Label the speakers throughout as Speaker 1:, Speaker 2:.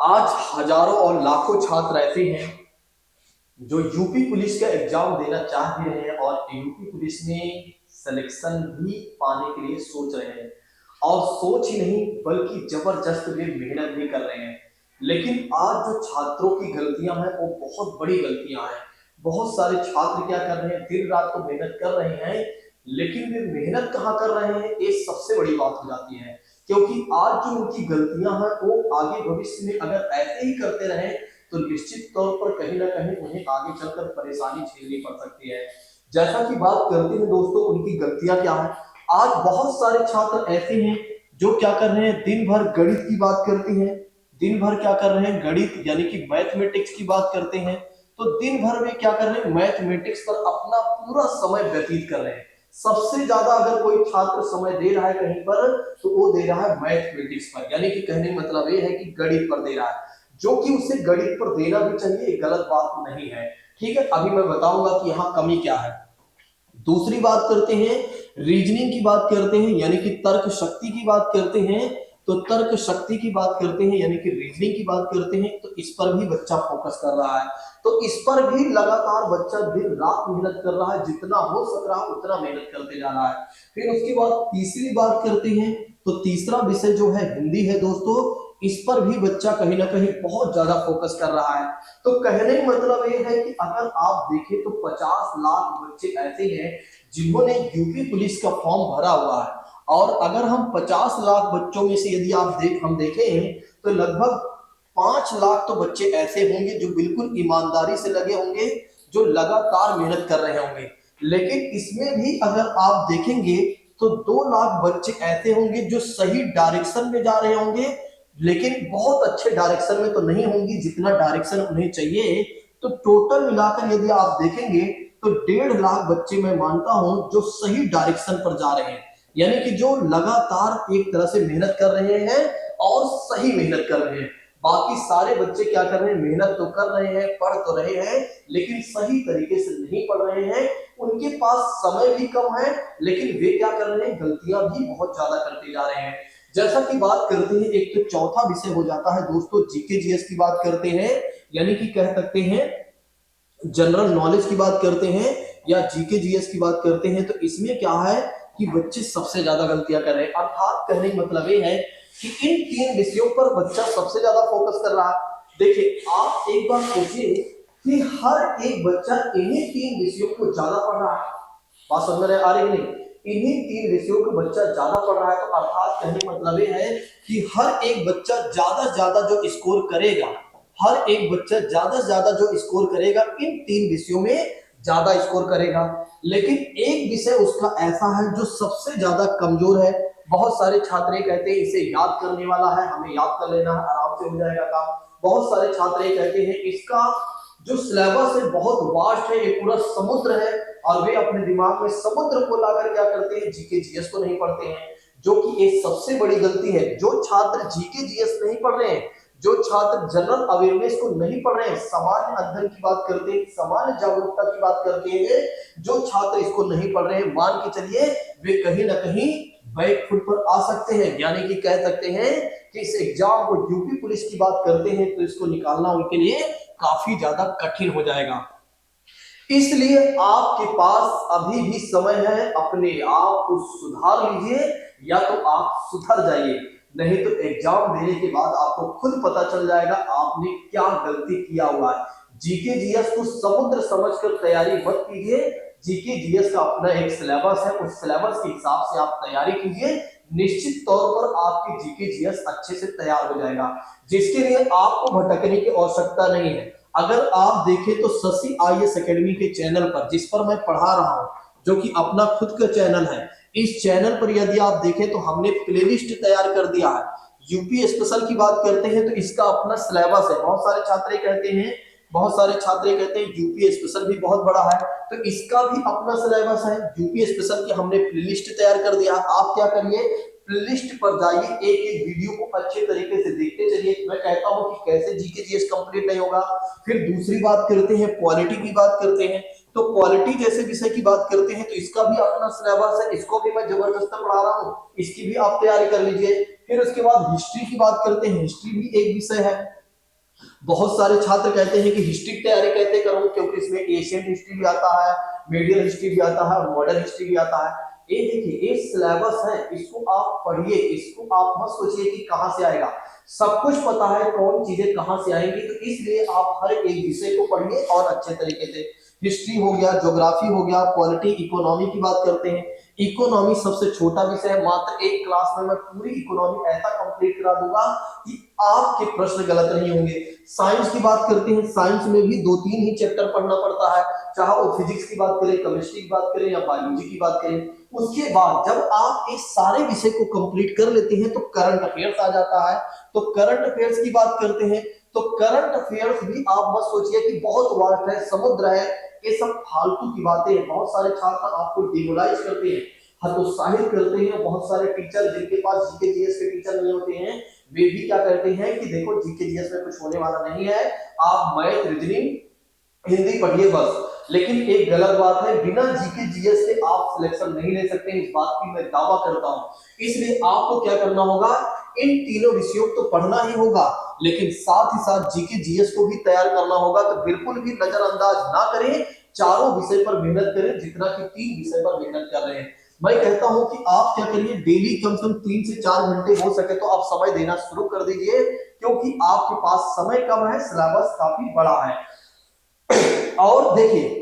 Speaker 1: आज हजारों और लाखों छात्र ऐसे हैं जो यूपी पुलिस का एग्जाम देना चाह भी रहे हैं और यूपी पुलिस में सिलेक्शन भी पाने के लिए सोच रहे हैं। और सोच ही नहीं बल्कि जबरदस्त वे मेहनत भी कर रहे हैं। लेकिन आज जो छात्रों की गलतियां हैं वो बहुत बड़ी गलतियां हैं। बहुत सारे छात्र क्या कर रहे हैं, दिन रात को मेहनत कर रहे हैं, लेकिन वे मेहनत कहाँ कर रहे हैं ये सबसे बड़ी बात हो जाती है। क्योंकि आज जो उनकी गलतियां हैं वो आगे भविष्य में अगर ऐसे ही करते रहे तो निश्चित तौर पर कहीं ना कहीं उन्हें आगे चलकर परेशानी झेलनी पड़ सकती है। जैसा कि बात करते हैं दोस्तों उनकी गलतियां क्या है। आज बहुत सारे छात्र ऐसे हैं जो क्या कर रहे हैं, दिन भर गणित की बात करते हैं, दिन भर क्या कर रहे हैं, गणित यानी कि मैथमेटिक्स की बात करते हैं। तो दिन भर में क्या कर रहे हैं, मैथमेटिक्स पर अपना पूरा समय व्यतीत कर रहे हैं। सबसे ज्यादा अगर कोई छात्र समय दे रहा है कहीं पर तो वो दे रहा है मैथमेटिक्स पर, यानी कि कहने का मतलब ये है कि गणित पर दे रहा है, जो कि उसे गणित पर देना भी चाहिए, गलत बात नहीं है। ठीक है, अभी मैं बताऊंगा कि यहाँ कमी क्या है। दूसरी बात करते हैं, रीजनिंग की बात करते हैं यानी कि तर्क शक्ति की बात करते हैं। तो तर्क शक्ति की बात करते हैं यानी कि रीजनिंग की बात करते हैं, तो इस पर भी बच्चा फोकस कर रहा है। तो इस पर भी लगातार बच्चा दिन रात मेहनत कर रहा है, जितना हो सक रहा है उतना मेहनत करते जा रहा है। फिर उसके बाद तीसरी बात करते हैं, तो तीसरा विषय जो है हिंदी है दोस्तों, इस पर भी बच्चा कहीं ना कहीं बहुत ज्यादा फोकस कर रहा है। तो कहने का मतलब ये है कि अगर आप देखें तो 50 लाख बच्चे ऐसे हैं जिन्होंने यूपी पुलिस का फॉर्म भरा हुआ है। और अगर हम 50 लाख बच्चों में से यदि हम देखें तो लगभग 5 लाख तो बच्चे ऐसे होंगे जो बिल्कुल ईमानदारी से लगे होंगे, जो लगातार मेहनत कर रहे होंगे। लेकिन इसमें भी अगर आप देखेंगे तो 2 लाख बच्चे ऐसे होंगे जो सही डायरेक्शन में जा रहे होंगे, लेकिन बहुत अच्छे डायरेक्शन में तो नहीं होंगी जितना डायरेक्शन उन्हें चाहिए। तो टोटल मिलाकर यदि आप देखेंगे तो 1.5 लाख बच्चे मैं मानता हूं जो सही डायरेक्शन पर जा रहे हैं, यानी कि जो लगातार एक तरह से मेहनत कर रहे हैं और सही मेहनत कर रहे हैं। बाकी सारे बच्चे क्या कर रहे हैं, मेहनत तो कर रहे हैं, पढ़ तो रहे हैं, लेकिन सही तरीके से नहीं पढ़ रहे हैं। उनके पास समय भी कम है, लेकिन वे क्या कर रहे हैं, गलतियां भी बहुत ज्यादा करते जा रहे हैं। जैसा कि बात करते हैं, एक तो चौथा विषय हो जाता है दोस्तों जीके जीएस की बात करते हैं, यानी कि कह सकते हैं जनरल नॉलेज की बात करते हैं या जीके जीएस की बात करते हैं। तो इसमें क्या है कि बच्चे सबसे ज्यादा गलतियां कर रहे हैं। अर्थात कहने का मतलब ये है कि इन 3 विषयों पर बच्चा सबसे ज्यादा फोकस कर रहा है। देखिए आप एक बार सोचिए कि हर एक बच्चा इन्हीं 3 विषयों को ज्यादा पढ़ रहा है। बात समझ रहे आ रही नहीं, इन्हीं 3 विषयों को बच्चा ज्यादा पढ़ रहा है। तो अर्थात कहने का मतलब ये है कि हर एक बच्चा ज्यादा से ज्यादा जो स्कोर करेगा, हर एक बच्चा ज्यादा से ज्यादा जो स्कोर करेगा इन 3 विषयों में ज्यादा स्कोर करेगा। लेकिन एक विषय उसका ऐसा है जो सबसे ज्यादा कमजोर है। बहुत सारे छात्र कहते हैं इसे याद करने वाला है, हमें याद कर लेना है, आराम से हो जाएगा काम। बहुत सारे छात्र कहते हैं इसका जो सिलेबस है बहुत वास्ट है, ये पूरा समुद्र है, और वे अपने दिमाग में समुद्र को लाकर क्या करते हैं, जीके जीएस को नहीं पढ़ते हैं, जो कि ये सबसे बड़ी गलती है। जो छात्र जीके जीएस नहीं पढ़ रहे हैं, जो छात्र जनरल अवेयरनेस को नहीं पढ़ रहे हैं, सामान्य अध्ययन की बात करते हैं, सामान्य जागरूकता की बात करते हैं, जो छात्र इसको नहीं पढ़ रहे हैं, मान के चलिए वे कहीं ना कहीं बैक फुट पर आ सकते हैं। यानी कि कह सकते हैं कि इस एग्जाम को यूपी पुलिस की बात करते हैं तो इसको निकालना उनके लिए काफी ज्यादा कठिन हो जाएगा। इसलिए आपके पास अभी भी समय है, अपने आप को सुधार लीजिए या तो आप सुधर जाइए, नहीं तो एग्जाम देने के बाद आपको खुद पता चल जाएगा आपने क्या गलती किया हुआ है। जीके जीएस को समुद्र समझकर तैयारी मत कीजिए। जीके जीएस का अपना एक सिलेबस है, उस सिलेबस के हिसाब से आप तैयारी कीजिए, निश्चित तौर पर आपकी जीके जीएस अच्छे से तैयार हो जाएगा, जिसके लिए आपको भटकने की आवश्यकता नहीं है। अगर आप देखें तो शशि आईएएस एकेडमी के चैनल पर, जिस पर मैं पढ़ा रहा हूं, जो कि अपना खुद का चैनल है, इस चैनल पर यदि आप देखें तो हमने प्लेलिस्ट तैयार कर दिया है। यूपी स्पेशल की बात करते हैं तो इसका अपना सिलेबस है। बहुत सारे छात्र कहते हैं, बहुत सारे छात्र कहते हैं यूपी स्पेशल भी बहुत बड़ा है, तो इसका भी अपना सिलेबस है। यूपी स्पेशल की हमने प्लेलिस्ट तैयार कर दिया। आप क्या करिए, प्लेलिस्ट पर जाइए, एक एक वीडियो को अच्छे तरीके से देखते चलिए। मैं कहता हूं कि कैसे जीके जीएस कंप्लीट नहीं होगा। फिर दूसरी बात करते हैं, पॉलिटी की बात करते हैं। तो पॉलिटी जैसे विषय की बात करते हैं तो इसका भी अपना सिलेबस है, इसको भी मैं जबरदस्त पढ़ा रहा हूँ, इसकी भी आप तैयारी कर लीजिए। फिर उसके बाद हिस्ट्री की बात करते हैं, हिस्ट्री भी एक विषय है। बहुत सारे छात्र कहते हैं कि हिस्ट्री की तैयारी कैसे करूं, क्योंकि इसमें एशियंट हिस्ट्री भी आता है, मीडियल हिस्ट्री भी आता है और मॉडर्न हिस्ट्री भी आता है। ये देखिए, ये सिलेबस है, इसको आप पढ़िए, इसको आप मत सोचिए कि कहां से आएगा। सब कुछ पता है कौन चीजें कहां से आएंगी, तो इसलिए आप हर एक विषय को पढ़िए और अच्छे तरीके से। हिस्ट्री हो गया, ज्योग्राफी हो गया, पॉलिटी, इकोनॉमी की बात करते हैं। इकोनॉमी सबसे छोटा विषय है, मात्र एक क्लास में मैं पूरी इकोनॉमी ऐसा कंप्लीट करा दूंगा कि आपके प्रश्न गलत नहीं होंगे। साइंस की बात करते हैं, साइंस में भी 2-3 ही चैप्टर पढ़ना पड़ता है, चाहे वो फिजिक्स की बात करें, केमिस्ट्री की बात करें या बायोलॉजी की बात करें। उसके बाद जब आप इस सारे विषय को कंप्लीट कर लेते हैं तो करंट अफेयर्स आ जाता है। तो करंट अफेयर्स की बात करते हैं, तो करंट अफेयर्स भी आप मत सोचिए कि बहुत वास्ट है, समुद्र है, ये सब फालतू की बातें हैं। बहुत सारे छात्र आपको डिमोराइज करते हैं, हतोत्साहित करते हैं। बहुत सारे टीचर जिनके पास जीके जीएस के टीचर नहीं होते हैं, वे भी क्या करते हैं कि देखो जीके जीएस में कुछ होने वाला नहीं है, आप मैथ, रीजनिंग, हिंदी पढ़िए बस। लेकिन एक गलत बात है, बिना जीके जीएस के आप सिलेक्शन नहीं ले सकते, इस बात की मैं दावा करता हूं। इसलिए आपको क्या करना होगा, इन तीनों विषयों को तो पढ़ना ही होगा, लेकिन साथ ही साथ जीके जीएस को भी तैयार करना होगा। तो बिल्कुल भी नजरअंदाज ना करें, चारों विषय पर मेहनत करें जितना कि 3 विषय पर मेहनत कर रहे हैं। मैं कहता हूं कि आप क्या करिए, डेली कम से कम 3 से 4 घंटे हो सके तो आप समय देना शुरू कर दीजिए, क्योंकि आपके पास समय कम है, सिलेबस काफी बड़ा है। और देखिए,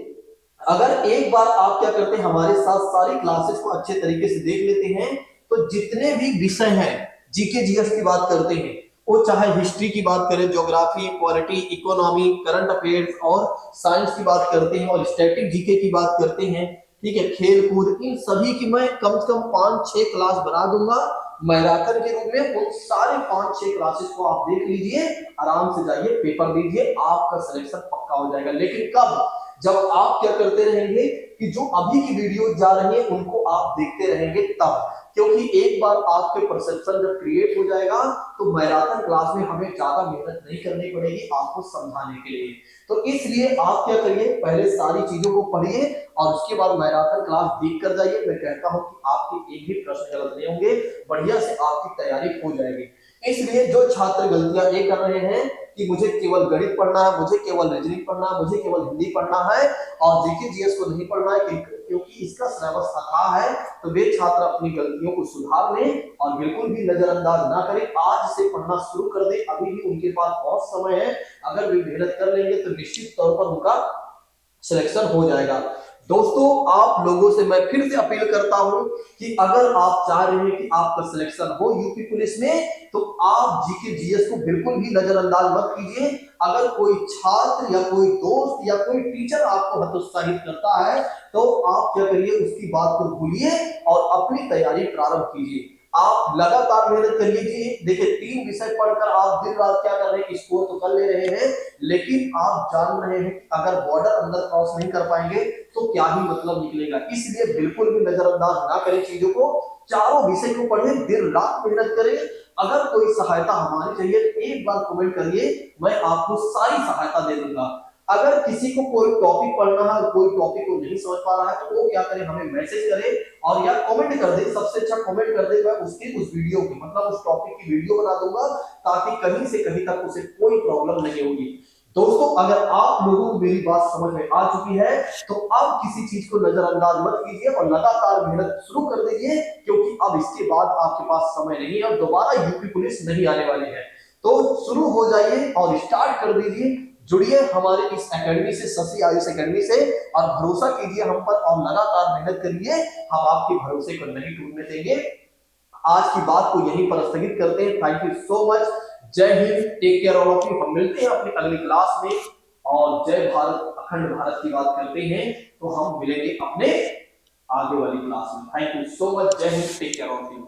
Speaker 1: अगर एक बार आप क्या करते हैं, हमारे साथ सारी क्लासेस को अच्छे तरीके से देख लेते हैं, तो जितने भी विषय हैं जीके जीएस की बात करते हैं, वो चाहे हिस्ट्री की बात करें, geography, polity, economy, current affairs और साइंस की बात करते हैं और स्टैटिक जीके की बात करते हैं, ठीक है, खेल कूद, इन सभी की मैं कम से कम 5-6 क्लास बना दूंगा मैराथन के रूप में। उन सारे 5-6 क्लासेस को आप देख लीजिए, आराम से जाइए, पेपर दीजिए, आपका सिलेक्शन पक्का हो जाएगा। लेकिन कब, जब आप क्या करते रहेंगे कि जो अभी की वीडियो जा रही है उनको आप देखते रहेंगे तब। क्योंकि एक बार आपके परसेप्शन जब क्रिएट हो जाएगा तो मैराथन क्लास में हमें ज्यादा मेहनत नहीं करनी पड़ेगी आपको समझाने के लिए। तो इसलिए आप क्या करिए, पहले सारी चीजों को पढ़िए और उसके बाद मैराथन क्लास देख कर जाइए। मैं कहता हूं कि आपके एक भी प्रश्न गलत नहीं होंगे, बढ़िया से आपकी तैयारी हो जाएगी। इसलिए जो छात्र गलतियां ये कर रहे हैं कि मुझे केवल गणित पढ़ना है, मुझे केवल रीजनिंग पढ़ना है, मुझे केवल हिंदी पढ़ना है और जीके जीएस को नहीं पढ़ना है क्योंकि इसका सिलेबस अथाह है, तो वे छात्र अपनी गलतियों को सुधार लें और बिल्कुल भी नजरअंदाज ना करें। आज से पढ़ना शुरू कर दें, अभी भी उनके पास बहुत समय है। अगर वे मेहनत कर लेंगे तो निश्चित तौर पर उनका सिलेक्शन हो जाएगा। दोस्तों, आप लोगों से मैं फिर से अपील करता हूं कि अगर आप चाह रहे हैं कि आपका सिलेक्शन हो यूपी पुलिस में, तो आप जीके जीएस को बिल्कुल भी नजरअंदाज मत कीजिए। अगर कोई छात्र या कोई दोस्त या कोई टीचर आपको हतोत्साहित करता है, तो आप क्या करिए, उसकी बात को भूलिए और अपनी तैयारी प्रारंभ कीजिए। आप लगातार मेहनत करिए। देखिए, 3 विषय पढ़कर आप दिन रात क्या कर रहे हैं, स्कोर तो कर ले रहे हैं, लेकिन आप जान रहे हैं कि अगर बॉर्डर अंदर क्रॉस नहीं कर पाएंगे तो क्या ही मतलब निकलेगा। इसलिए बिल्कुल भी नजरअंदाज ना करें चीजों को, चारों विषय को पढ़ें, दिन रात मेहनत करें। अगर कोई सहायता हमारी चाहिए तो एक बार कमेंट करिए, मैं आपको सारी सहायता दे दूंगा। अगर किसी को कोई टॉपिक पढ़ना है और कोई टॉपिक को नहीं समझ पा रहा है, तो वो क्या करे, हमें मैसेज करे और या कमेंट कर दे। सबसे अच्छा कमेंट कर दे, मैं उसकी उस वीडियो की मतलब उस टॉपिक की वीडियो बना दूंगा, ताकि कहीं से कहीं तक उसे कोई प्रॉब्लम नहीं होगी। दोस्तों, अगर आप लोगों को मेरी बात समझ में आ चुकी है, तो अब किसी चीज को नजरअंदाज मत कीजिए और लगातार मेहनत शुरू कर दीजिए, क्योंकि अब इसके बाद आपके पास समय नहीं है और दोबारा यूपी पुलिस नहीं आने वाली है। तो शुरू हो जाइए और स्टार्ट कर दीजिए। जुड़िए हमारे इस एकेडमी से, शशि आयुष एकेडमी से, और भरोसा कीजिए हम पर और लगातार मेहनत करिए। हम आपके भरोसे को नहीं टूटने देंगे। आज की बात को यहीं पर स्थगित करते हैं। Thank you so much. जय Hind, take care all of you. हम मिलते हैं अपनी अगली क्लास में और जय भारत, अखंड भारत की बात करते हैं, तो हम मिलेंगे अपने आगे वाली क्लास में। Thank you so much. जय Hind, take care all of you.